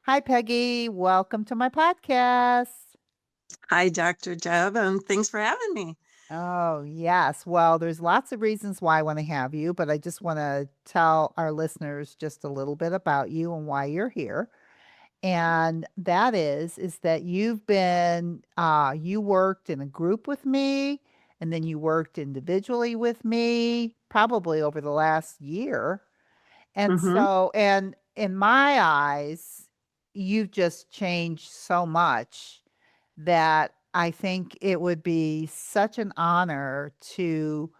Hi, Peggy. Welcome to my podcast. Hi, Dr. Deb, and thanks for having me. Oh, yes. Well, there's lots of reasons why I want to have you, but I just want to tell our listeners just a little bit about you and why you're here. And that is that you worked in a group with me, and then you worked individually with me, probably over the last year. And Mm-hmm. so, and in my eyes, you've just changed so much that I think it would be such an honor to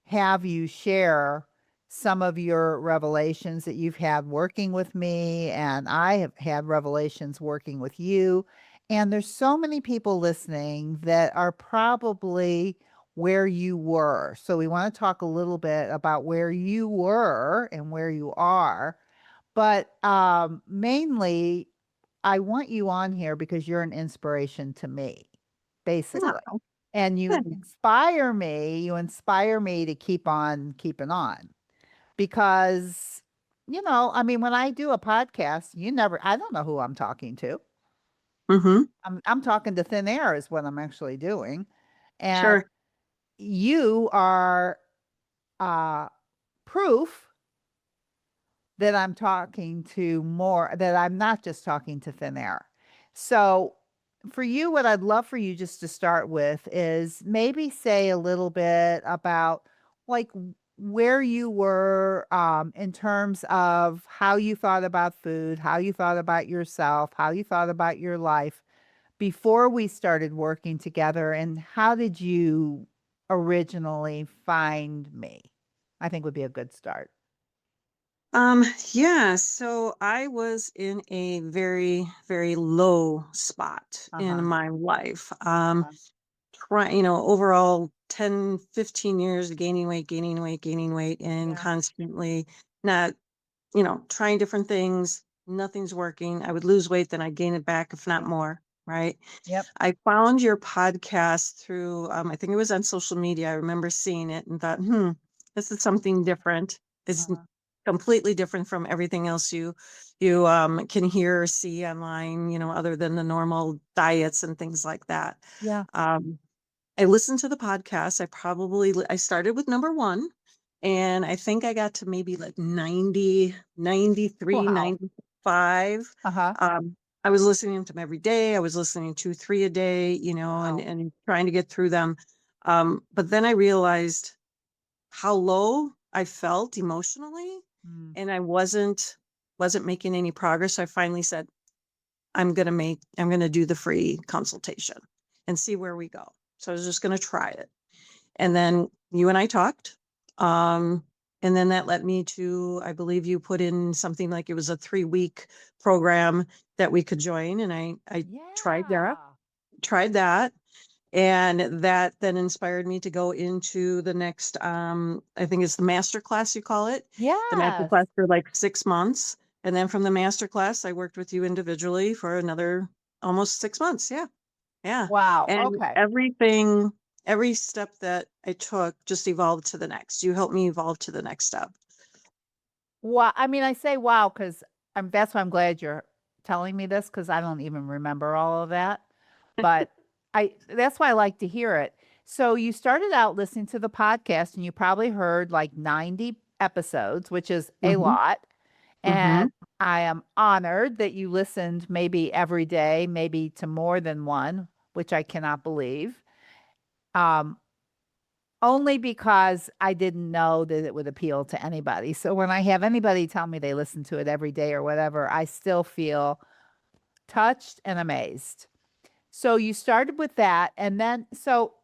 have you share some of your revelations that you've had working with me, and I have had revelations working with you. And there's so many people listening that are probably where you were. So we want to talk a little bit about where you were and where you are. But mainly, I want you on here because you're an inspiration to me, basically. Oh, And good. you inspire me to keep on keeping on because, I mean, when I do a podcast, I don't know who I'm talking to. Mm-hmm. I'm talking to thin air is what I'm actually doing. And Sure. you are uh, proof that that I'm not just talking to thin air. So, for you, what I'd love for you just to start with is maybe say a little bit about like where you were in terms of how you thought about food, how you thought about yourself, how you thought about your life before we started working together, and how did you originally find me? I think would be a good start. Yeah, so I was in a very, very low spot Uh in huh. my life. Uh huh. Overall 10, 15 years gaining weight, gaining weight, and Yeah. constantly not, trying different things. Nothing's working. I would lose weight, then I'd gain it back, if not Yeah. more, right? Yep. I found your podcast through, I think it was on social media. I remember seeing it and thought, this is something different. It's Uh-huh. completely different from everything else you can hear or see online, other than the normal diets and things like that. Yeah. Um, I listened to the podcast. I started with number one, and I think I got to maybe like 90, 93, Wow. 95. Uh-huh. Um, I was listening to them every day. I was listening to three a day, and, Wow. and trying to get through them. But then I realized how low I felt emotionally, Mm. and I wasn't making any progress. I finally said, I'm gonna do the free consultation and see where we go. So I was just gonna try it. And then you and I talked. Um, and then that led me to, I believe you put in something like it was a 3 week program that we could join. And I Yeah. tried that. And that then inspired me to go into the next, I think it's the master class, you call it, the master Yes. class for like 6 months. And then from the master class, I worked with you individually for another almost 6 months. Yeah. Yeah. Wow. And Okay. every step that I took just evolved to the next. You helped me evolve to the next step. Well, I mean, I say wow because that's why I'm glad you're telling me this because I don't even remember all of that. But I that's why I like to hear it. So you started out listening to the podcast and you probably heard like 90 episodes, which is a Mm-hmm. lot. Mm-hmm. And I am honored that you listened maybe every day, maybe to more than one, which I cannot believe. Um, Only because I didn't know that it would appeal to anybody. So when I have anybody tell me they listen to it every day or whatever, I still feel touched and amazed. So you started with that. And then, so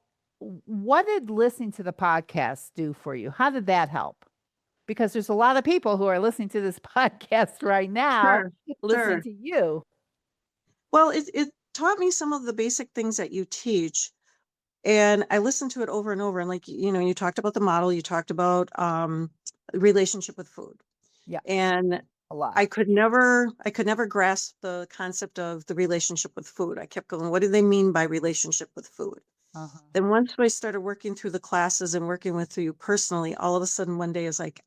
what did listening to the podcast do for you? How did that help? Because there's a lot of people who are listening to this podcast right now, Sure. listening Sure. to you. Well, it taught me some of the basic things that you teach. And I listened to it over and over. And like, you talked about the model, you talked about relationship with food. Yes, And a lot. I could never grasp the concept of the relationship with food. I kept going, what do they mean by relationship with food? Uh-huh. Then once I started working through the classes and working with you personally, all of a sudden one day is like,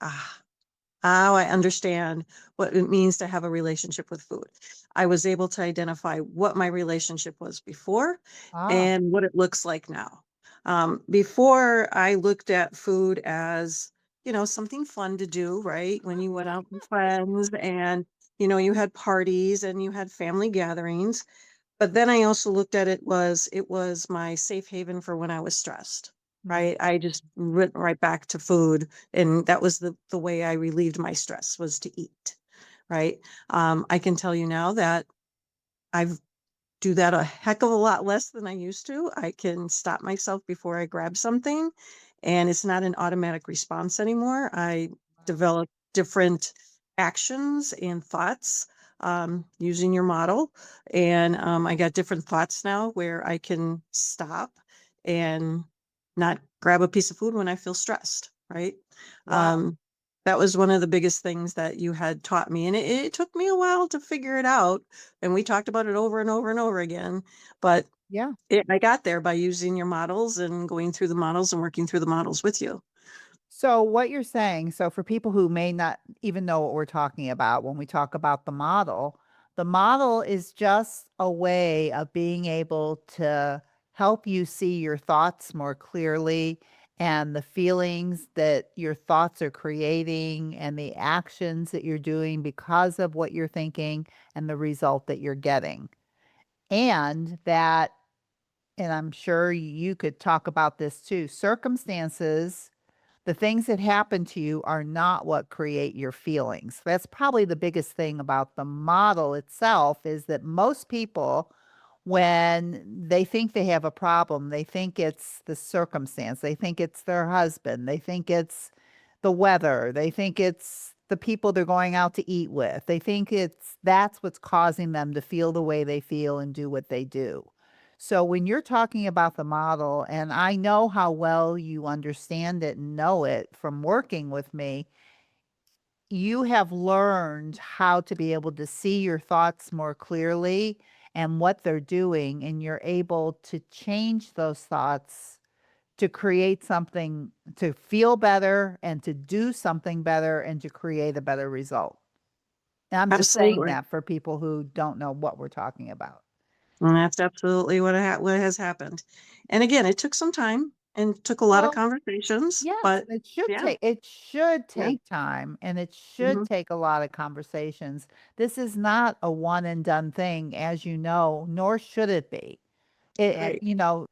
Now I understand what it means to have a relationship with food. I was able to identify what my relationship was before Ah, and what it looks like now. Before, I looked at food as, something fun to do, right? When you went out with friends and, you had parties and you had family gatherings. But then I also looked at it was my safe haven for when I was stressed, mm, right? I just went right back to food, and that was the way I relieved my stress was to eat, right? I can tell you now that I've do that a heck of a lot less than I used to. I can stop myself before I grab something, and it's not an automatic response anymore. I wow. develop different actions and thoughts using your model. And I got different thoughts now where I can stop and not grab a piece of food when I feel stressed, right? Wow. Um, that was one of the biggest things that you had taught me. And it took me a while to figure it out, and we talked about it over and over and over again, but Yeah. I got there by using your models and going through the models and working through the models with you. So what you're saying, so for people who may not even know what we're talking about when we talk about the model is just a way of being able to help you see your thoughts more clearly and the feelings that your thoughts are creating and the actions that you're doing because of what you're thinking and the result that you're getting. And that, and I'm sure you could talk about this too, circumstances, the things that happen to you are not what create your feelings. That's probably the biggest thing about the model itself is that most people, when they think they have a problem, they think it's the circumstance, they think it's their husband, they think it's the weather, they think it's the people they're going out to eat with. They think it's that's what's causing them to feel the way they feel and do what they do. So when you're talking about the model, and I know how well you understand it and know it from working with me, you have learned how to be able to see your thoughts more clearly and what they're doing, and you're able to change those thoughts to create something to feel better and to do something better and to create a better result. And I'm just saying Absolutely. that for people who don't know what we're talking about. And that's absolutely what has happened. And again, it took some time and took a lot of Well, conversations, yes, but yeah, it should yeah. take time and it should Mhm. take a lot of conversations. This is not a one and done thing, as you know, nor should it be. Right.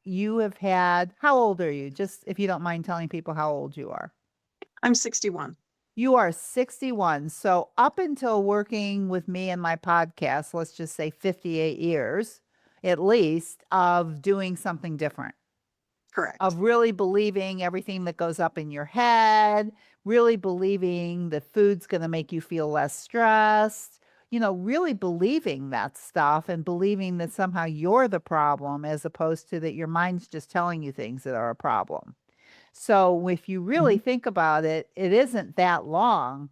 You have had, how old are you? Just if you don't mind telling people how old you are. I'm 61. You are 61. So up until working with me and my podcast, let's just say 58 years at least of doing something different. Correct. Of really believing everything that goes up in your head, really believing that food's gonna make you feel less stressed, really believing that stuff and believing that somehow you're the problem as opposed to that your mind's just telling you things that are a problem. So if you really Mhm. think about it, it isn't that long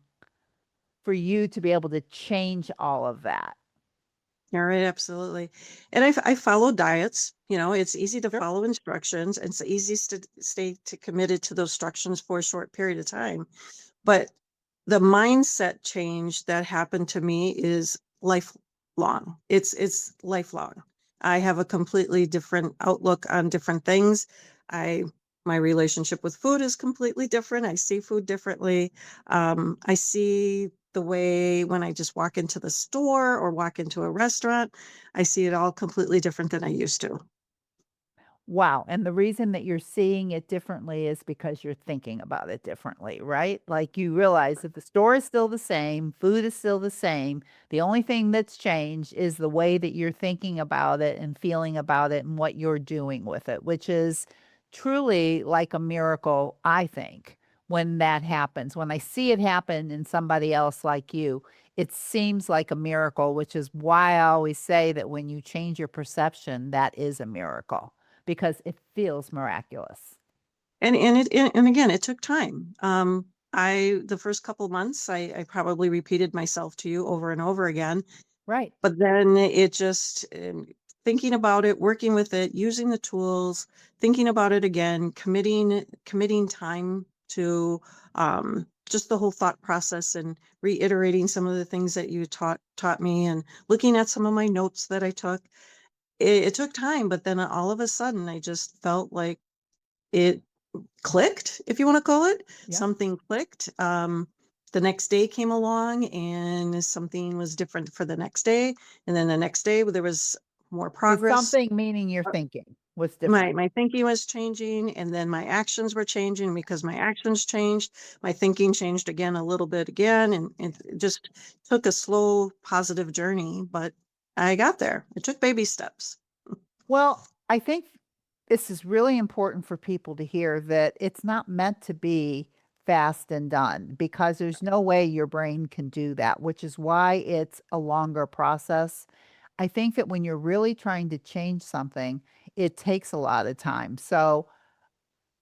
for you to be able to change all of that. You're right, absolutely. And I follow diets. It's easy to Sure. follow instructions, and it's easy to stay committed to those instructions for a short period of time. But the mindset change that happened to me is lifelong. It's lifelong. I have a completely different outlook on different things. I My relationship with food is completely different. I see food differently. I see the way when I just walk into the store or walk into a restaurant, I see it all completely different than I used to. Wow, and the reason that you're seeing it differently is because you're thinking about it differently, right? Like, you realize that the store is still the same, food is still the same, the only thing that's changed is the way that you're thinking about it and feeling about it and what you're doing with it, which is truly like a miracle, I think, when that happens. When I see it happen in somebody else like you, it seems like a miracle, which is why I always say that when you change your perception, that is a miracle because it feels miraculous. And again, it took time. I the first couple months, I probably repeated myself to you over and over again. Right. But then it just thinking about it, working with it, using the tools, thinking about it again, committing time just the whole thought process and reiterating some of the things that you taught me and looking at some of my notes that I took. It took time, but then all of a sudden I just felt like it clicked, if you want to call it. Yeah. Something clicked. The next day came along and something was different for the next day. And then the next day there was more The progress. something meaning your Uh, thinking was My different. my thinking was changing, and then my actions were changing. Because my actions changed, my thinking changed again a little bit again, and it just took a slow, positive journey, but I got there. It took baby steps. Well, I think this is really important for people to hear that it's not meant to be fast and done because there's no way your brain can do that, which is why it's a longer process. I think that when you're really trying to change something, it takes a lot of time. So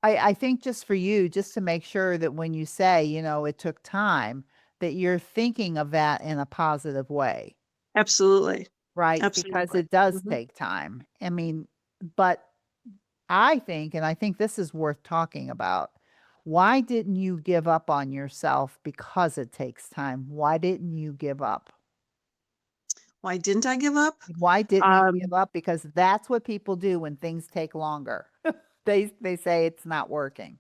I think just for you, just to make sure that when you say, it took time, that you're thinking of that in a positive way. Absolutely. Right, because Absolutely. it does Mhm. take time. I mean, but I think, and I think this is worth talking about, why didn't you give up on yourself because it takes time? Why didn't you give up? Why didn't I give up? Why didn't you give Um, up? Because that's what people do when things take longer. They say it's not working.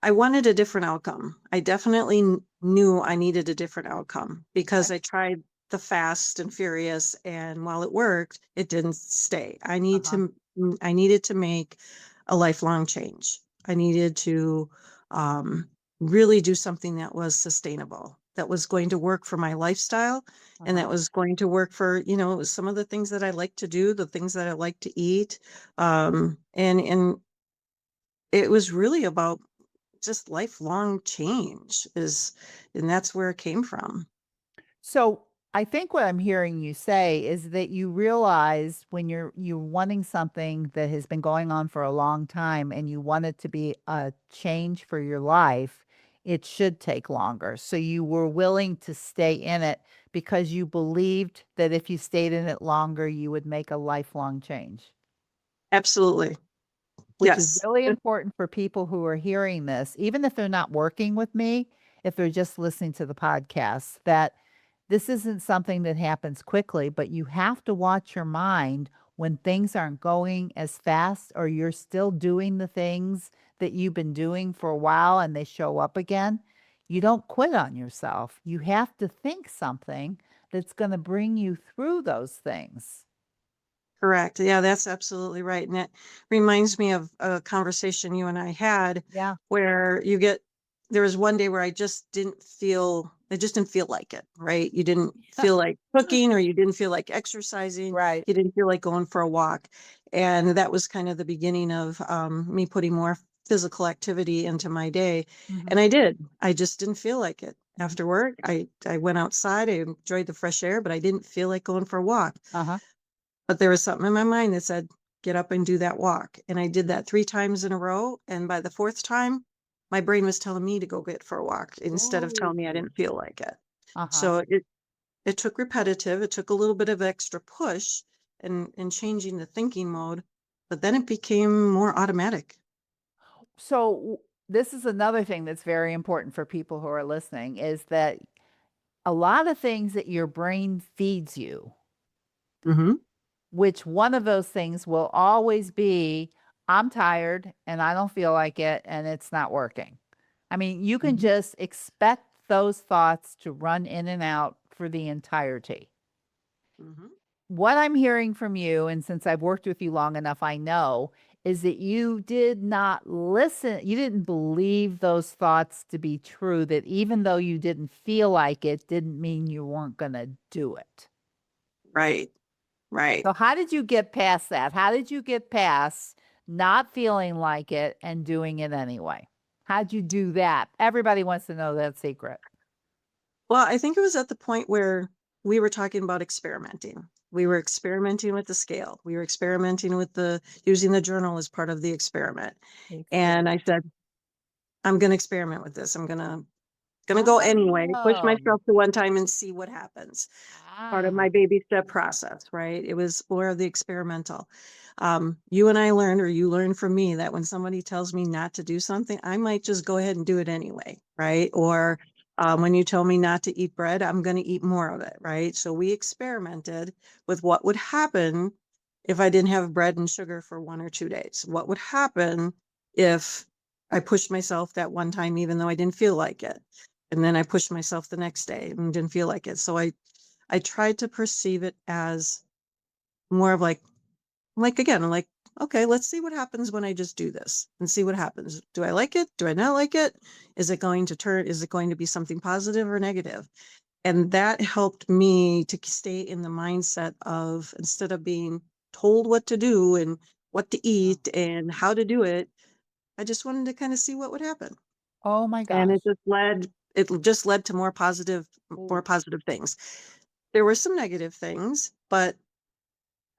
I wanted a different outcome. I definitely knew I needed a different outcome Okay. because I tried the fast and furious, and while it worked, it didn't stay. Uh-huh. I needed to make a lifelong change. I needed to um, really do something that was sustainable, that was going to work for my lifestyle, and Uh-huh. that was going to work for, some of the things that I like to do, the things that I like to eat. And it was really about just lifelong change and that's where it came from. So I think what I'm hearing you say is that you realize when you're wanting something that has been going on for a long time and you want it to be a change for your life, it should take longer. So you were willing to stay in it because you believed that if you stayed in it longer, you would make a lifelong change. Absolutely. Which is Yes. really important for people who are hearing this, even if they're not working with me, if they're just listening to the podcast, that this isn't something that happens quickly, but you have to watch your mind when things aren't going as fast or you're still doing the things that you've been doing for a while and they show up again. You don't quit on yourself. You have to think something that's going to bring you through those things. Correct. Yeah, that's absolutely right. And it reminds me of a conversation you and I had Yeah. where there was one day where I just didn't feel like it, right? You didn't feel like cooking or you didn't feel like exercising. Right. You didn't feel like going for a walk. And that was kind of the beginning of me putting more physical activity into my day. Hmm. And I did. I just didn't feel like it. Hmm. After work, I went outside, I enjoyed the fresh air, but I didn't feel like going for a walk. Uh-huh. But there was something in my mind that said, get up and do that walk. And I did that 3 times in a row. And by the fourth time, my brain was telling me to go get for a walk instead of telling me I Ooh. didn't feel like it. Uh-huh. So it took repetitive, it took a little bit of extra push and changing the thinking mode, but then it became more automatic. So this is another thing that's very important for people who are listening is that a lot of things that your brain feeds you, Hmm. which one of those things will always be, I'm tired and I don't feel like it and it's not working. I mean, you can Hmm. just expect those thoughts to run in and out for the entirety. Hmm. What I'm hearing from you, and since I've worked with you long enough, I know, is that you did not listen. You didn't believe those thoughts to be true, that even though you didn't feel like it, didn't mean you weren't going to do it. Right, right. So, how did you get past that? How did you get past not feeling like it and doing it anyway? How'd you do that? Everybody wants to know that secret. Well, I think it was at the point where we were talking about experimenting. We were experimenting with the scale. We were experimenting with the using the journal as part of the experiment. The And I experiment. said, I'm going to experiment with this. I'm going to Gonna go anyway, push Oh. myself to one time and see what happens. Part of Ah. my baby step process, right? It was more of the experimental. You and I learned, or you learned from me, that when somebody tells me not to do something, I might just go ahead and do it anyway, right? Or when you tell me not to eat bread, I'm going to eat more of it, right? So we experimented with what would happen if I didn't have bread and sugar for 1 or 2 days. What would happen if I pushed myself that one time, even though I didn't feel like it? And then I pushed myself the next day and didn't feel like it. So I tried to perceive it as more of like again, like, okay, let's see what happens when I just do this and see what happens. Do I like it? Do I not like it? Is it going to be something positive or negative? And that helped me to stay in the mindset of, instead of being told what to do and what to Oh. eat and how to do it, I just wanted to kind of see what would happen. Oh my And gosh. it just led to more Ooh. positive things. There were some negative things, but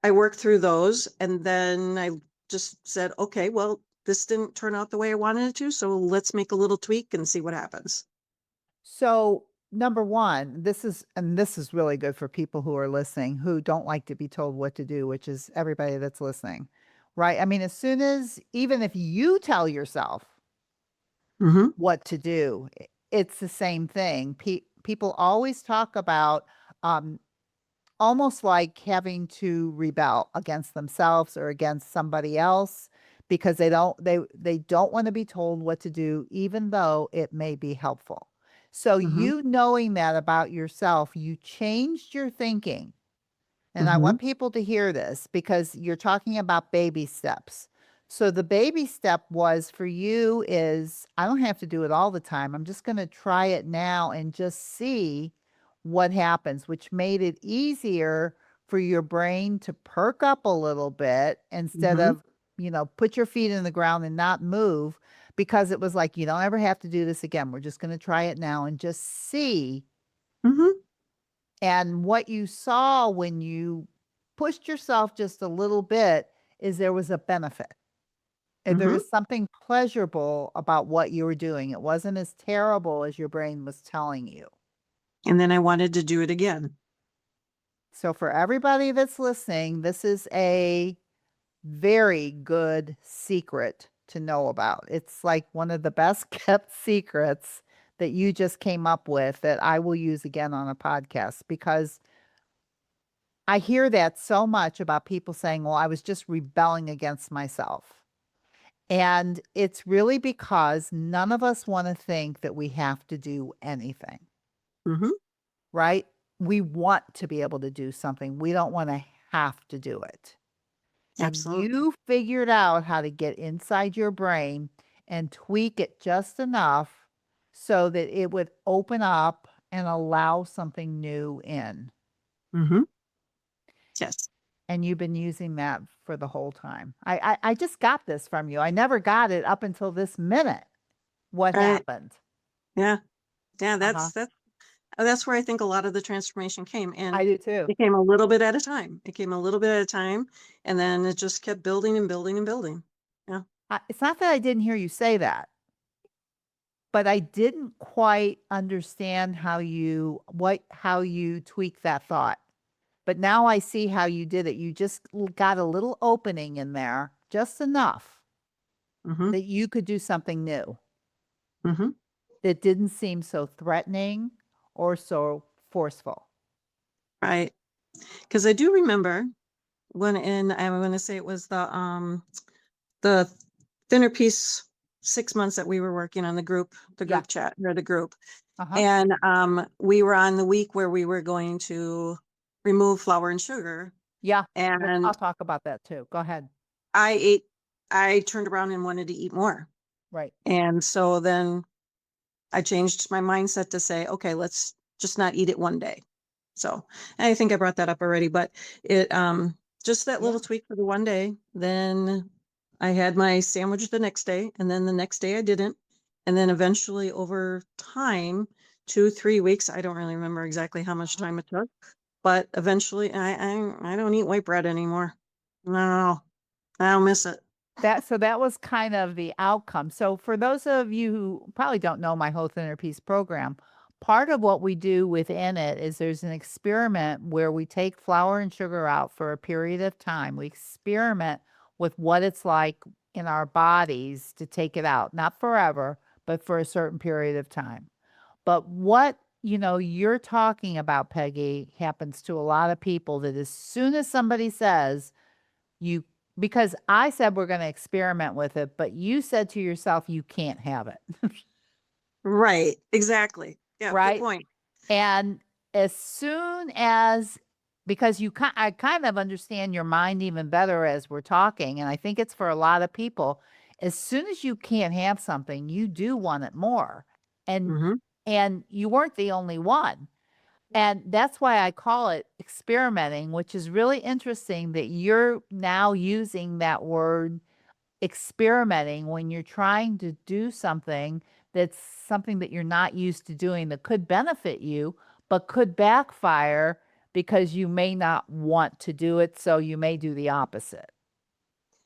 I worked through those, and then I just said, "Okay, well, this didn't turn out the way I wanted it to, so let's make a little tweak and see what happens." So, number 1, this is really good for people who are listening who don't like to be told what to do, which is everybody that's listening, right? I mean, as soon as even if you tell yourself Mhm, what to do, it's the same thing. People always talk about, um, almost like having to rebel against themselves or against somebody else because they don't wanna be told what to do even though it may be helpful. So, mhm, you knowing that about yourself, you changed your thinking, and I mhm, want people to hear this because you're talking about baby steps. So the baby step was for you is I don't have to do it all the time. I'm just going to try it now and just see what happens, which made it easier for your brain to perk up a little bit instead mhm, of, put your feet in the ground and not move because it was like, you don't ever have to do this again. We're just going to try it now and just see, mhm, and what you saw when you pushed yourself just a little bit is there was a benefit. And there mhm, was something pleasurable about what you were doing. It wasn't as terrible as your brain was telling you. and then I wanted to do it again. So, for everybody that's listening, this is a very good secret to know about. It's like one of the best kept secrets that you just came up with that I will use again on a podcast because I hear that so much about people saying, "Well, I was just rebelling against myself." And it's really because none of us want to think that we have to do anything, Mhm, right? We want to be able to do something. We don't want to have to do it. And absolutely. you figured out how to get inside your brain and tweak it just enough so that it would open up and allow something new in. Mhm, yes. And you've been using that for the whole time. I just got this from you. I never got it up until this minute. What Right. happened? Yeah. Yeah, Uh-huh. that's where I think a lot of the transformation came, and I do too. it came a little bit at a time. It came a little bit at a time, and then it just kept building and building and building. Yeah. It's not that I didn't hear you say that, but I didn't quite understand how you tweaked that thought. But now I see how you did it. You just got a little opening in there, just enough Mhm, that you could do something new mhm. that didn't seem so threatening or so forceful. Right. Because I do remember I'm gonna say it was the thinner piece 6 months that we were working on the Yeah. group chat or the group. Uh-huh. And, we were on the week where we were going to remove flour and sugar, Yeah, I'll and talk about that too. Go ahead. I ate I turned around and wanted to eat more. Right. And so then I changed my mindset to say, "Okay, let's just not eat it one day." So, and I think I brought that up already, but it, just that little Yeah. tweak for the one day, then I had my sandwich the next day, and then the next day I didn't. And then eventually over time, 2, 3 weeks, I don't really remember exactly how much Uh-huh. time it took, but eventually I don't eat white bread anymore. No, I don't miss it. that was kind of the outcome. So for those of you who probably don't know my whole Thinner Peace program, part of what we do within it is there's an experiment where we take flour and sugar out for a period of time. We experiment with what it's like in our bodies to take it out, not forever, but for a certain period of time. But what, you're talking about, Peggy, happens to a lot of people that as soon as somebody says, you because I said we're gonna experiment with it, but you said to yourself you can't have it, Right, exactly. Yeah, good right? point. And as soon as because I kind of understand your mind even better as we're talking, and I think it's for a lot of people, as soon as you can't have something, you do want it more. And Mhm. and you weren't the only one. And that's why I call it experimenting, which is really interesting that you're now using that word experimenting when you're trying to do something that's something that you're not used to doing that could benefit you, but could backfire because you may not want to do it. So you may do the opposite.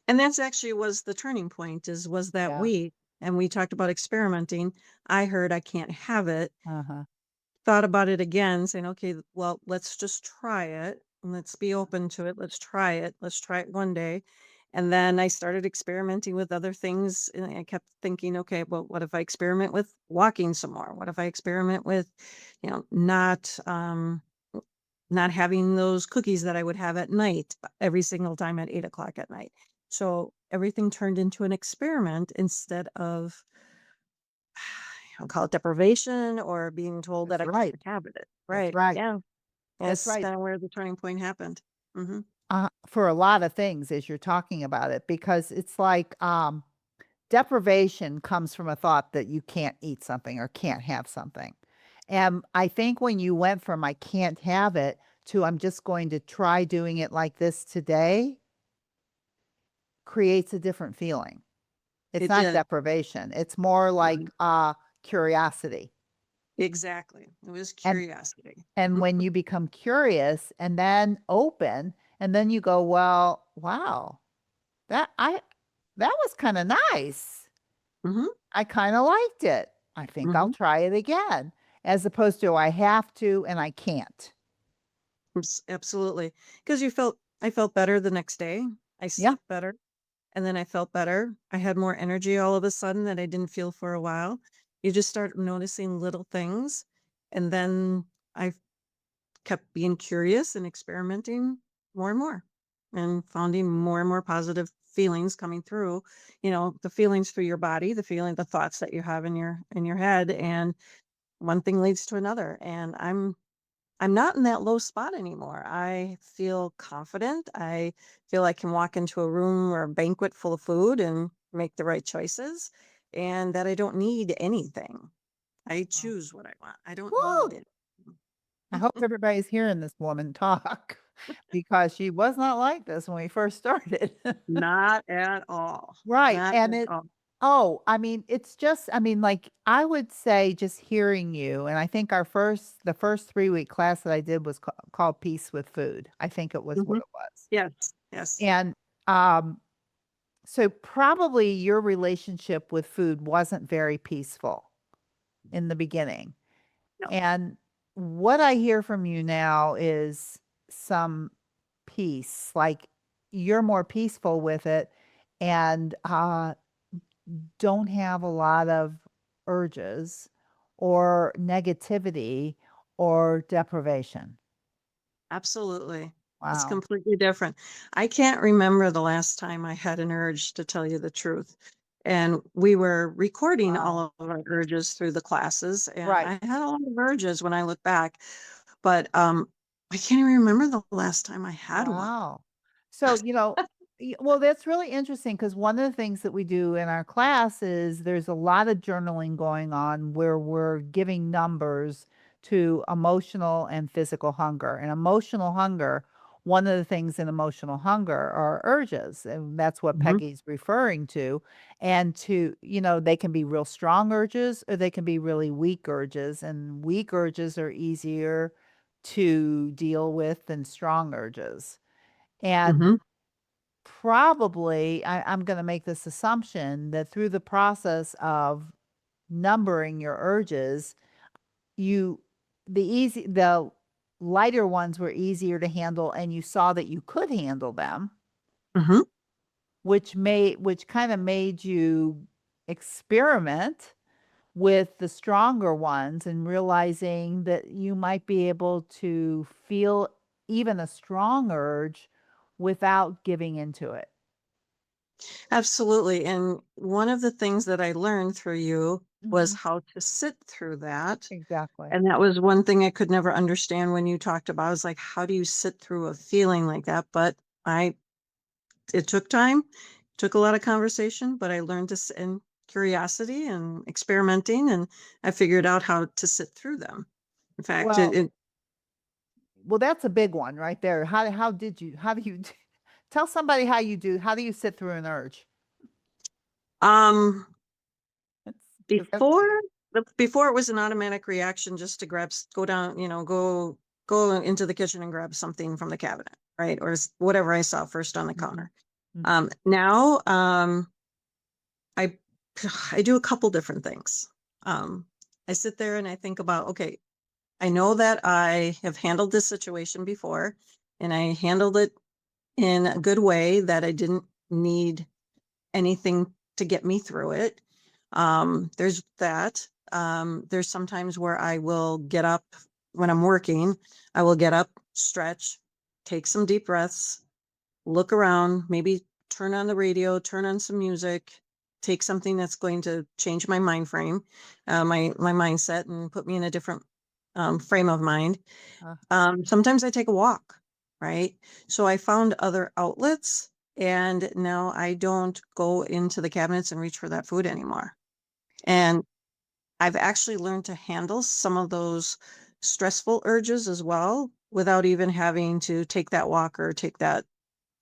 And that's actually was the turning point was that Yeah. week, and we talked about experimenting. I heard I can't have it, Uh huh. thought about it again, saying, "Okay, well, let's just try it, and let's be open to it. Let's try it. Let's try it one day." And then I started experimenting with other things, and I kept thinking, "Okay, well, what if I experiment with walking some more? What if I experiment with, not having those cookies that I would have at night every single time at 8 o'clock at night?" So everything turned into an experiment instead of, I'll call it deprivation or being told that That's I right. can't have it. That's Right. right. Yeah. That's That's right. kind of where the turning point happened. Hmm. For a lot of things as you're talking about it, because it's like deprivation comes from a thought that you can't eat something or can't have something. And I think when you went from I can't have it to I'm just going to try doing it like this today creates a different feeling. It's It not did. deprivation. It's more like Right. curiosity. Exactly. It was And curiosity. and when you become curious and then open and then you go, "Well, wow. That I that was kind of nice. Hmm. I kinda liked it. I think I'll Hmm. try it again," as opposed to I have to and I can't. Absolutely. Because I felt better the next day. I Yeah, slept better. And then I felt better. I had more energy all of a sudden that I didn't feel for a while. You just start noticing little things. And then I kept being curious and experimenting more and more and finding more and more positive feelings coming through, the feelings through your body, the thoughts that you have in your head. And one thing leads to another. And I'm not in that low spot anymore. I feel confident. I feel I can walk into a room or a banquet full of food and make the right choices, and that I don't need anything. I wow. choose what I want. I don't need Woo! it. I hope everybody's hearing this woman talk because she was not like this when we first started. Not at all. Right, Not and at all. I mean, it's just I mean, like, I would say just hearing you, and I think the first 3-week class that I did was called Peace with Food. I think it was what Mhm. it was. Yes. Yes. And, so probably your relationship with food wasn't very peaceful in the beginning. No. And what I hear from you now is some peace, like you're more peaceful with it and don't have a lot of urges or negativity or deprivation. Absolutely. It's Wow. completely different. I can't remember the last time I had an urge, to tell you the truth. And we were recording Wow. all of our urges through the classes, and Right. I had a lot of urges when I look back, but I can't even remember the last time I had one. Wow. So, well, that's really interesting because one of the things that we do in our class is there's a lot of journaling going on where we're giving numbers to emotional and physical hunger. And emotional hunger, one of the things in emotional hunger are urges, and that's what Mhm. Peggy's referring to. And they can be real strong urges or they can be really weak urges. And weak urges are easier to deal with than strong urges. And Mhm. probably, I'm going to make this assumption that through the process of numbering your urges, you the lighter ones were easier to handle and you saw that you could handle them, Mhm. which kind of made you experiment with the stronger ones and realizing that you might be able to feel even a strong urge without giving into it. Absolutely. And one of the things that I learned through you was Mhm. how to sit through that. Exactly. And that was one thing I could never understand when you talked about. I was like, how do you sit through a feeling like that? But I, it took time, took a lot of conversation, but I learned this in curiosity and experimenting, and I figured out how to sit through them. In fact, Well, it well, that's a big one right there. How do you tell somebody how do you sit through an urge? um, It's 'cause that's before before it was an automatic reaction just to grab go down, go into the kitchen and grab something from the cabinet, right? Or whatever I saw first on the Mhm, counter. mhm. Now, I I do a couple different things. Um, I sit there and I think about, okay, I know that I have handled this situation before, and I handled it in a good way that I didn't need anything to get me through it. There's that. There's sometimes where I will get up when I'm working, I will get up, stretch, take some deep breaths, look around, maybe turn on the radio, turn on some music, take something that's going to change my mind frame, my mindset, and put me in a different frame of mind. Uh, Sometimes I take a walk, right? So I found other outlets, and now I don't go into the cabinets and reach for that food anymore. And I've actually learned to handle some of those stressful urges as well without even having to take that walk or take that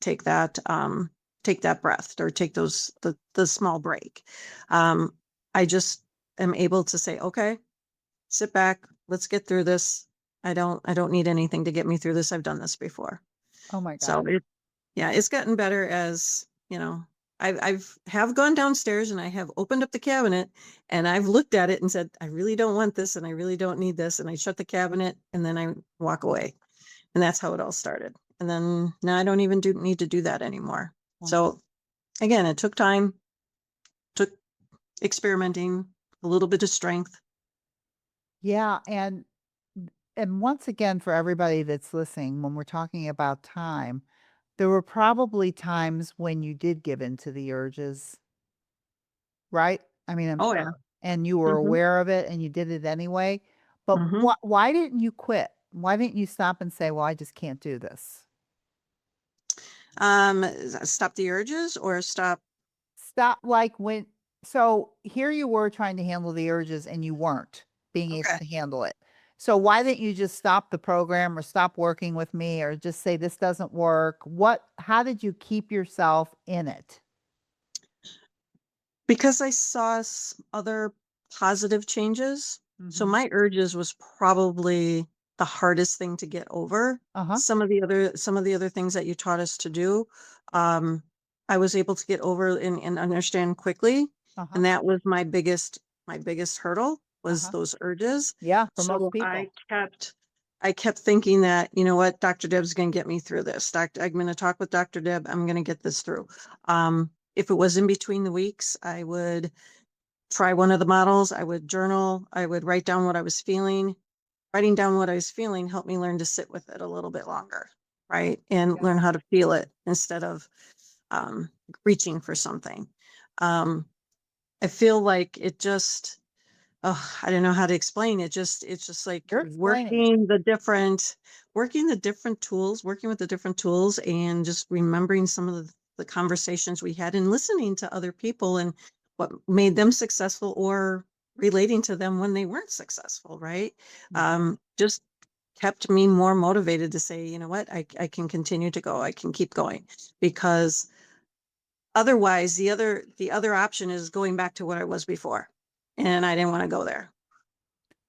take that breath or take the small break. Um, I just am able to say, okay, sit back, let's get through this. I don't need anything to get me through this. I've done this before. oh my So gosh. yeah, it's gotten better as, I've have gone downstairs and I have opened up the cabinet and I've looked at it and said, I really don't want this and I really don't need this. And I shut the cabinet and then I walk away. And that's how it all started. And then now I don't even need to do that anymore. Wow. So again, it took time, took experimenting, a little bit of strength. Yeah, and once again, for everybody that's listening, when we're talking about time, there were probably times when you did give in to the urges, right? I mean, I'm Oh yeah. sure. And you were hmm aware of it and you did it anyway. But hmm why didn't you quit? Why didn't you stop and say, "Well, I just can't do this"? Stop the urges or stop. Stop like when so here you were trying to handle the urges and you weren't being able Okay. to handle it. So why didn't you just stop the program or stop working with me or just say this doesn't work? How did you keep yourself in it? Because I saw other positive changes. So Mhm. my urges was probably the hardest thing to get over. Uh-huh. Some of the other things that you taught us to do, um, I was able to get over and understand quickly. Uh-huh. And that was my biggest hurdle was Uh-huh. those urges. Yeah, for most So people. I kept thinking that, you know what, Dr. Deb's going to get me through this. I'm going to talk with Dr. Deb. I'm going to get this through. If it was in between the weeks, I would try one of the models. I would journal. I would write down what I was feeling. Writing down what I was feeling helped me learn to sit with it a little bit longer, right? And Yeah. learn how to feel it instead of um, reaching for something. Um, I feel like it just, oh, I don't know how to explain it. It's just like You're explaining it. working the different tools, working with the different tools and just remembering some of the conversations we had and listening to other people and what made them successful or relating to them when they weren't successful, right? Mhm. Just kept me more motivated to say, you know what, I can continue to go, I can keep going because otherwise the other option is going back to what I was before. And I didn't want to go there.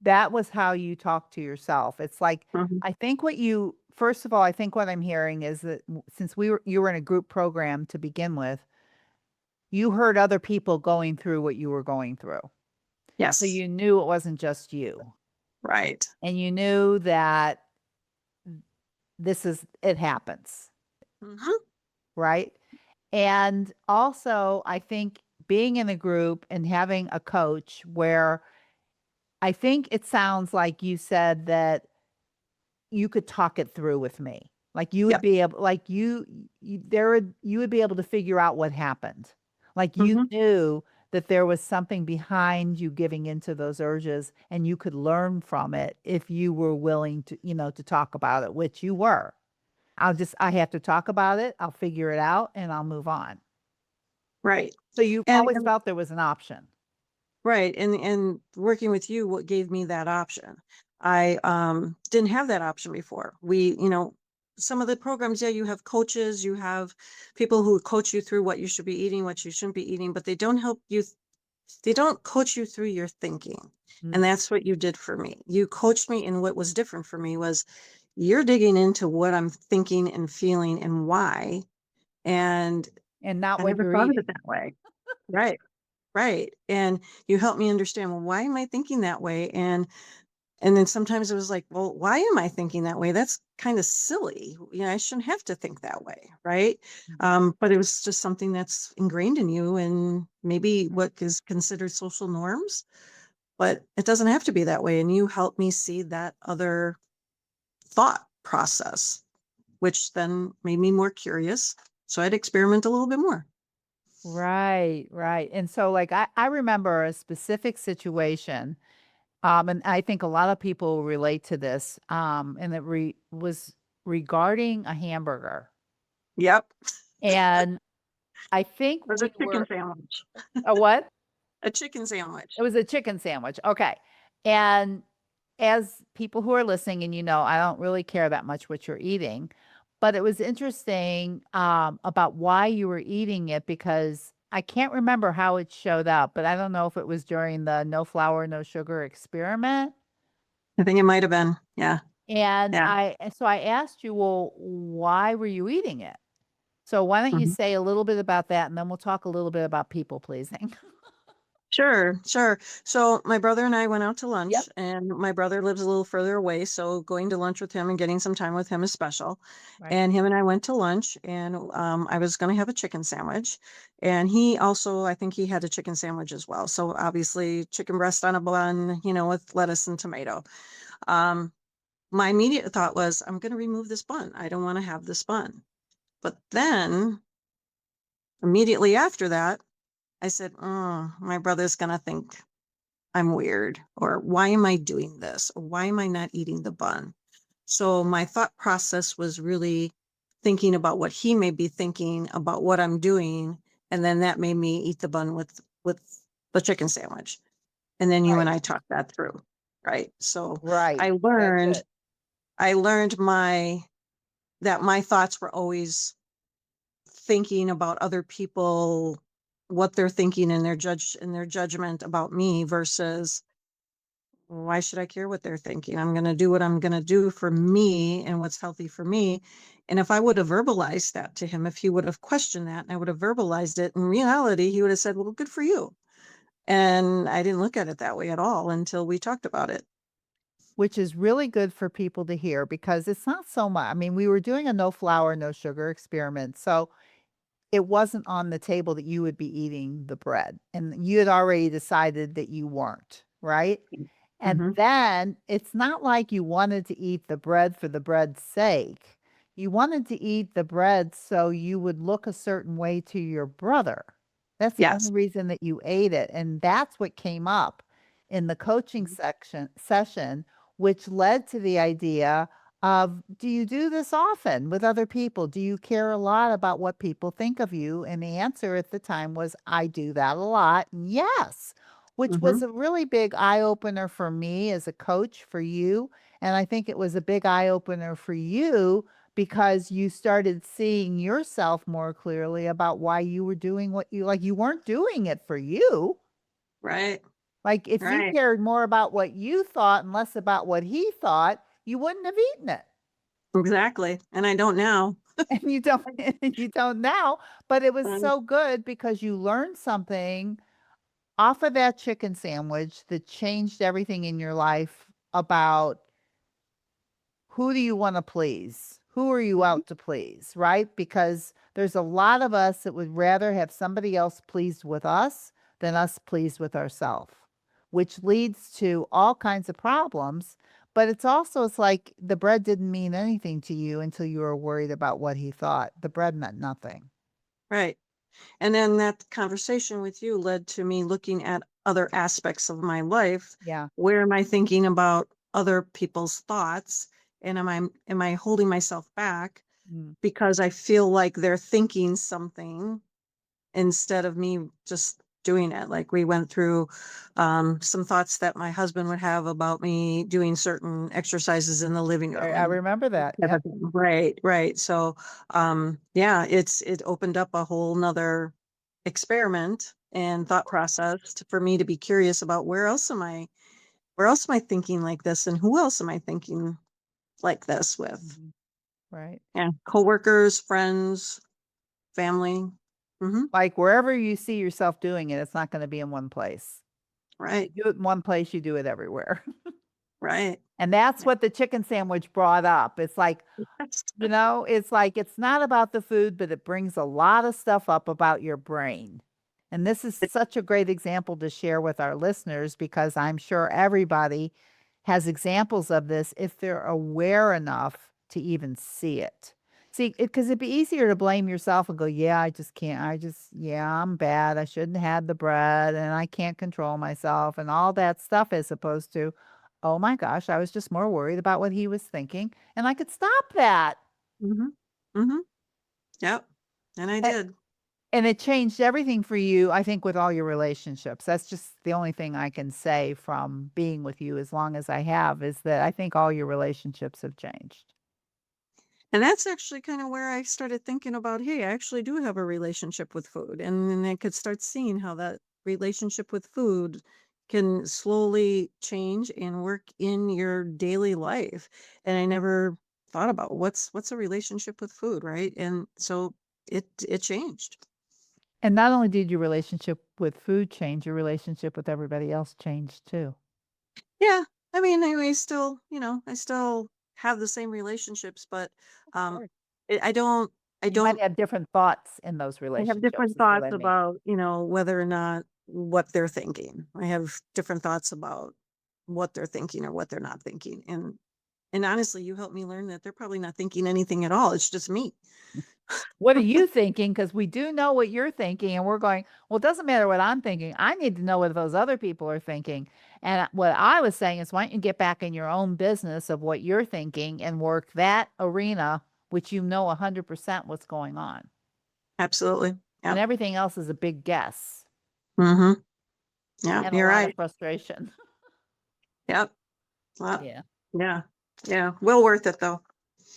That was how you talk to yourself. It's like, Mhm. I think what you first of all, I think what I'm hearing is that since you were in a group program to begin with, you heard other people going through what you were going through. So Yes. you knew it wasn't just you. Right. And you knew that it happens, Hmm. right? And also, I think being in a group and having a coach where I think it sounds like you said that you could talk it through with me. Like you would Yes. be able, like you would be able to figure out what happened. Like you Hmm. knew that there was something behind you giving into those urges and you could learn from it if you were willing to, to talk about it, which you were. I have to talk about it. I'll figure it out and I'll move on. Right. So you've always And felt there was an option. right. And working with you, what gave me that option? I didn't have that option before. Some of the programs, yeah, you have coaches, you have people who coach you through what you should be eating, what you shouldn't be eating, but they don't help you. They don't coach you through your thinking. Mm. And that's what you did for me. You coached me, and what was different for me was you're digging into what I'm thinking and feeling and why. And And not I what never you're thought of it eating. that way. Right. Right. And you helped me understand, well, why am I thinking that way? And then sometimes it was like, well, why am I thinking that way? That's kind of silly. I shouldn't have to think that way. Right. Mhm. But it was just something that's ingrained in you and maybe what is considered social norms, but it doesn't have to be that way. And you helped me see that other thought process, which then made me more curious. So I'd experiment a little bit more. Right, right. And so like I remember a specific situation, and I think a lot of people relate to this, and was regarding a hamburger. Yep. And I think It was a we chicken were sandwich. a what? A chicken sandwich. It was a chicken sandwich. Okay. And as people who are listening, and I don't really care that much what you're eating, but it was interesting about why you were eating it because I can't remember how it showed up, but I don't know if it was during the no flour, no sugar experiment. I think it might have been. Yeah. Yeah. And so I asked you, well, why were you eating it? So why don't you Mhm. say a little bit about that and then we'll talk a little bit about people pleasing. Sure, sure. So my brother and I went out to Yep. lunch, and my brother lives a little further away, so going to lunch with him and getting some time with him is special. Right. And him and I went to lunch, and I was going to have a chicken sandwich, and he also, I think he had a chicken sandwich as well. So obviously, chicken breast on a bun, with lettuce and tomato. Um, my immediate thought was, I'm going to remove this bun. I don't want to have this bun. But then immediately after that, I said, oh, my brother's going to think I'm weird, or why am I doing this? Or why am I not eating the bun? So my thought process was really thinking about what he may be thinking about what I'm doing. And then that made me eat the bun with the chicken sandwich. And then you and Right. I talked that through. Right. So Right. I That's learned, it. I learned that my thoughts were always thinking about other people, what they're thinking and their judgment about me versus why should I care what they're thinking? I'm going to do what I'm going to do for me and what's healthy for me. And if I would have verbalized that to him, if he would have questioned that and I would have verbalized it, in reality, he would have said, well, good for you. And I didn't look at it that way at all until we talked about it. Which is really good for people to hear because it's not so much. I mean, we were doing a no flour, no sugar experiment. So it wasn't on the table that you would be eating the bread. And you had already decided that you weren't, right? And Hmm. then it's not like you wanted to eat the bread for the bread's sake. You wanted to eat the bread so you would look a certain way to your brother. That's the only Yes. reason that you ate it. And that's what came up in the coaching Mhm. section session, which led to the idea of do you do this often with other people? Do you care a lot about what people think of you? And the answer at the time was, I do that a lot. And yes, which Mhm. was a really big eye opener for me as a coach for you. And I think it was a big eye opener for you because you started seeing yourself more clearly about why you were doing what you like. You weren't doing it for you. Right. Like if you Right. cared more about what you thought and less about what he thought, you wouldn't have eaten it. Exactly. And I don't now. And you don't you don't now, but it was Um, so good because you learned something off of that chicken sandwich that changed everything in your life about who do you wanna please? Who are you mhm. out to please, right? Because there's a lot of us that would rather have somebody else pleased with us than us pleased with ourselves, which leads to all kinds of problems, but it's like the bread didn't mean anything to you until you were worried about what he thought. The bread meant nothing. Right. And then that conversation with you led to me looking at other aspects of my life. Yeah. Where am I thinking about other people's thoughts? And am I holding myself back Mm. because I feel like they're thinking something instead of me just doing it? Like we went through some thoughts that my husband would have about me doing certain exercises in the living room I and remember that, type yep. of thing. Right, right. So yeah, it opened up a whole nother experiment and thought process for me to be curious about where else am I thinking like this and who else am I thinking like this with? Mhm. Right. Yeah, coworkers, friends, family. Hmm. Like, wherever you see yourself doing it, it's not gonna be in one place. You Right, do it in one place, you do it everywhere. right. And that's what the chicken sandwich brought up. It's like, Yes. it's like it's not about the food, but it brings a lot of stuff up about your brain. And this is such a great example to share with our listeners because I'm sure everybody has examples of this if they're aware enough to even see it. See, because it'd be easier to blame yourself and go, yeah, I just can't. Yeah, I'm bad. I shouldn't have had the bread and I can't control myself and all that stuff as opposed to, oh my gosh, I was just more worried about what he was thinking and I could stop that. Hmm. Hmm. Yep. And I A did. and it changed everything for you, I think, with all your relationships. That's just the only thing I can say from being with you as long as I have is that I think all your relationships have changed. And that's actually kind of where I started thinking about, hey, I actually do have a relationship with food. And then I could start seeing how that relationship with food can slowly change and work in your daily life. And I never thought about what's a relationship with food, right? And so it changed. And not only did your relationship with food change, your relationship with everybody else changed too. Yeah. I mean, I still, I still have the same relationships, but Of um course. I You might don't have different thoughts in those I have relationships different is what thoughts I mean. about, whether or not what they're thinking. I have different thoughts about what they're thinking or what they're not thinking. And honestly, you helped me learn that they're probably not thinking anything at all. It's just me. What are you thinking? Because we do know what you're thinking, and we're going, well, it doesn't matter what I'm thinking. I need to know what those other people are thinking. And what I was saying is, why don't you get back in your own business of what you're thinking and work that arena, which you know 100% what's going on. Absolutely. And Yep. everything else is a big guess Mm-hmm. Yeah, and a you're lot of right. frustration. Yep. Well, Yeah. yeah. Yeah. Well worth it though.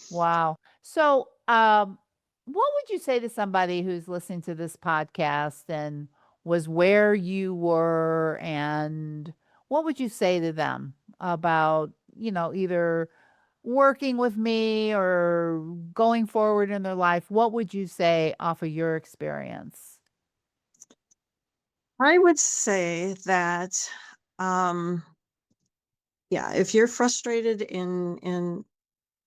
Wow. So, what would you say to somebody who's listening to this podcast and was where you were, and what would you say to them about, either working with me or going forward in their life? What would you say off of your experience? I would say that um yeah, if you're frustrated in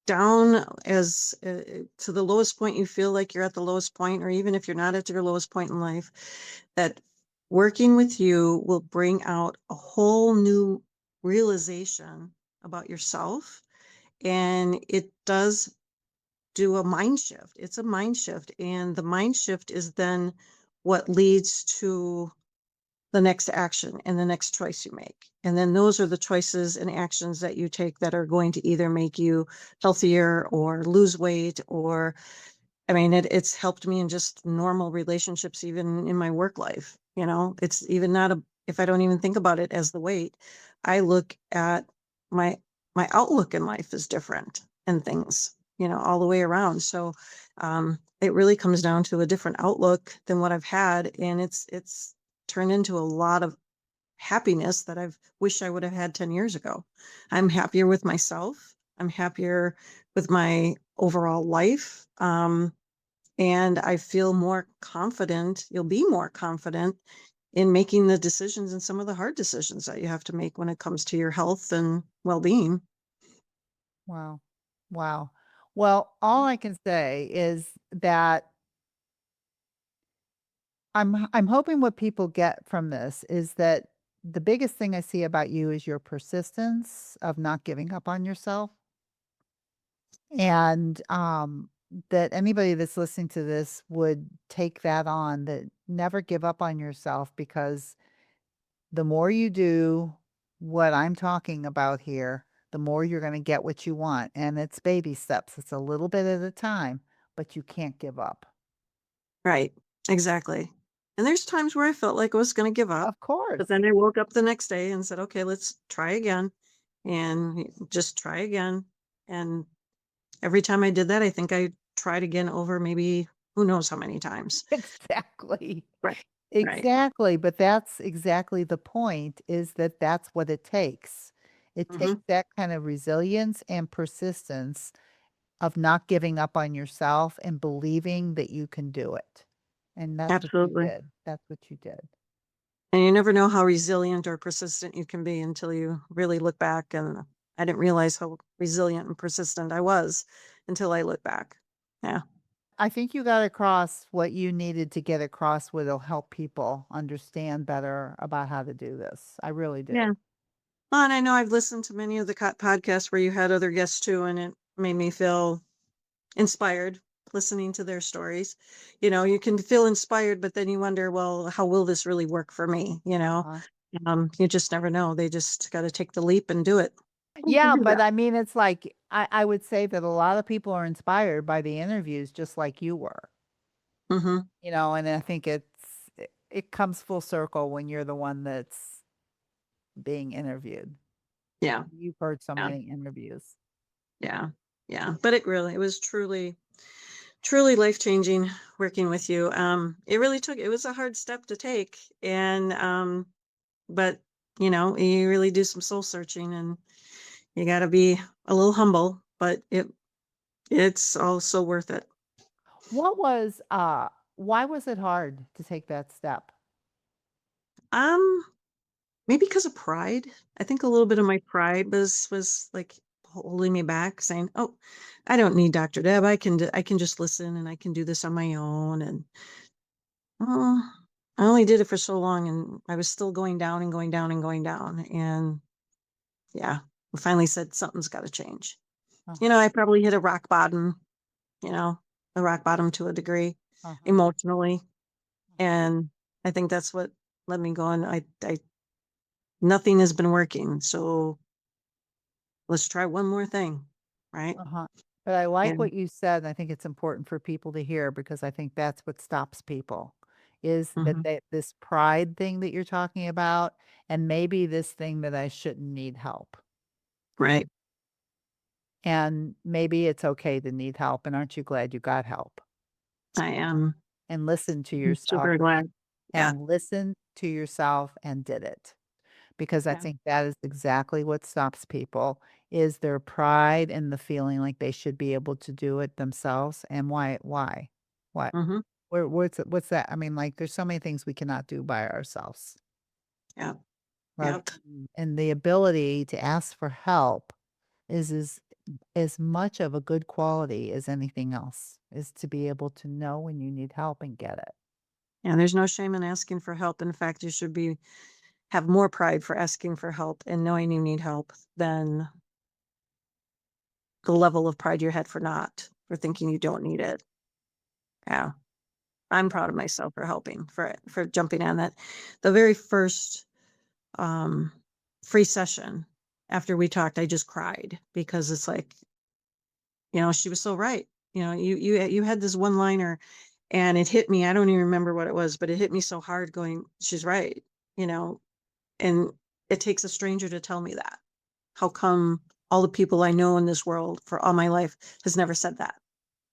down as to the lowest point you feel like you're at the lowest point, or even if you're not at your lowest point in life, that working with you will bring out a whole new realization about yourself. And it does do a mind shift. It's a mind shift. And the mind shift is then what leads to the next action and the next choice you make. And then those are the choices and actions that you take that are going to either make you healthier or lose weight or I mean, it's helped me in just normal relationships, even in my work life. It's even not if I don't even think about it as the weight, I look at my, my outlook in life is different and things, all the way around. So, it really comes down to a different outlook than what I've had. And it's turned into a lot of happiness that I've wished I would have had 10 years ago. I'm happier with myself. I'm happier with my overall life. And I feel more confident. You'll be more confident in making the decisions and some of the hard decisions that you have to make when it comes to your health and well-being. Wow. Wow. Well, all I can say is that I'm hoping what people get from this is that the biggest thing I see about you is your persistence of not giving up on yourself. And that anybody that's listening to this would take that on, that never give up on yourself, because the more you do what I'm talking about here, the more you're going to get what you want. And it's baby steps, it's a little bit at a time, but you can't give up. Right. Exactly. And there's times where I felt like I was going to give up, Of course. but then I woke up the next day and said, okay, let's try again and just try again. And every time I did that, I think I tried again over maybe who knows how many times. Exactly. Right. Right. Exactly, but that's exactly the point, is that that's what it takes. It Hmm. takes that kind of resilience and persistence of not giving up on yourself and believing that you can do it. And that's what you Absolutely. did. That's what you did. And you never know how resilient or persistent you can be until you really look back. And I didn't realize how resilient and persistent I was until I look back. Yeah. I think you got across what you needed to get across, what'll help people understand better about how to do this. I really do. Yeah. Well, and I know I've listened to many of the podcasts where you had other guests too, and it made me feel inspired listening to their stories. You can feel inspired, but then you wonder, well, how will this really work for me? Uh-huh. You just never know. They just got to take the leap and do it. Yeah, Do but that. I mean, it's like I would say that a lot of people are inspired by the interviews just like you were, Hmm. and I think it comes full circle when you're the one that's being interviewed. Yeah. You've heard so Yeah. many interviews. Yeah. Yeah. But it was truly, truly life changing working with you. It was a hard step to take. But you really do some soul searching and you got to be a little humble, but it's also worth it. What was why was it hard to take that step? Um, Maybe because of pride. I think a little bit of my pride was like holding me back, saying, "Oh, I don't need Dr. Deb. I can just listen and I can do this on my own." And oh, I only did it for so long, and I was still going down and going down and going down. And yeah, I finally said something's got to change. Uh-huh. I probably hit you know, a rock bottom to a degree Uh-huh. emotionally. And I think that's what let me go on. Nothing has been working. So let's try one more thing. Right. Uh-huh. But I like And what you said, and I think it's important for people to hear, because I think that's what stops people, is that mhm, this pride thing that you're talking about, and maybe this thing that I shouldn't need help. right. And maybe it's okay to need help, and aren't you glad you got help? I am And listen to yourself, super glad. Yeah. and listen to yourself and did it. Because I Yeah. think that is exactly what stops people, is their pride and the feeling like they should be able to do it themselves. And why? What? Hmm. What's that? I mean, like, there's so many things we cannot do by ourselves. Yeah. Right. Yep. And the ability to ask for help is as much of a good quality as anything else, is to be able to know when you need help and get it. And there's no shame in asking for help. In fact, you should be have more pride for asking for help and knowing you need help than the level of pride you had for thinking you don't need it. Yeah. I'm proud of myself for helping, for jumping on that. The very first um, free session after we talked, I just cried because it's like, she was so right. You had this one liner, and it hit me. I don't even remember what it was, but it hit me so hard. Going, she's right. You know, and it takes a stranger to tell me that. How come all the people I know in this world for all my life has never said that?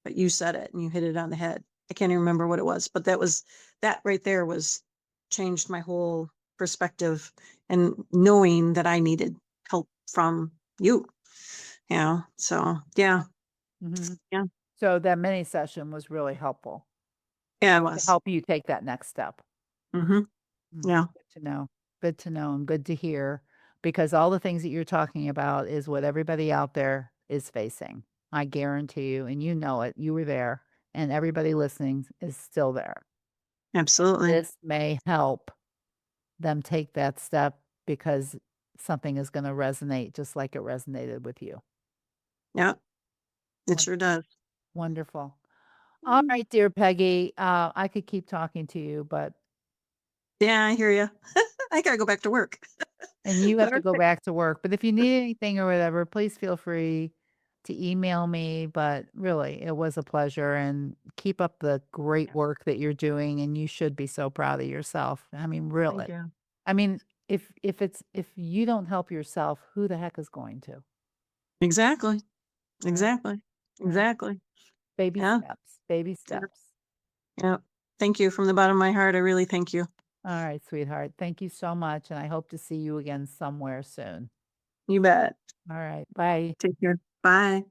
But you said it and you hit it on the head. I can't even remember what it was, but that right there was changed my whole perspective and knowing that I needed help from you, so yeah. Mhm. Yeah. So that mini session was really helpful Yeah, it to was. help you take that next step. Hmm. Yeah. Good to know. Good to know and good to hear because all the things that you're talking about is what everybody out there is facing. I guarantee you, and you know it. You were there, and everybody listening is still there. Absolutely. This may help them take that step because something is going to resonate just like it resonated with you. Yeah. It Won- sure does. Wonderful. All Mm. right, dear Peggy. I could keep talking to you, but Yeah, I hear you. I gotta go back to work. and you have to go Okay. back to work. But if you need anything or whatever, please feel free to email me. But really, it was a pleasure and keep up the great Yeah. work that you're doing. And you should be so proud of yourself. I mean, really. Thank you. I mean, if you don't help yourself, who the heck is going to? Exactly. Right? Exactly. Right. Exactly. Baby Yeah. steps. Baby Yeah. steps. Yeah. Thank you from the bottom of my heart. I really thank you. All right, sweetheart. Thank you so much. And I hope to see you again somewhere soon. You bet. All right. Bye. Take care. Bye.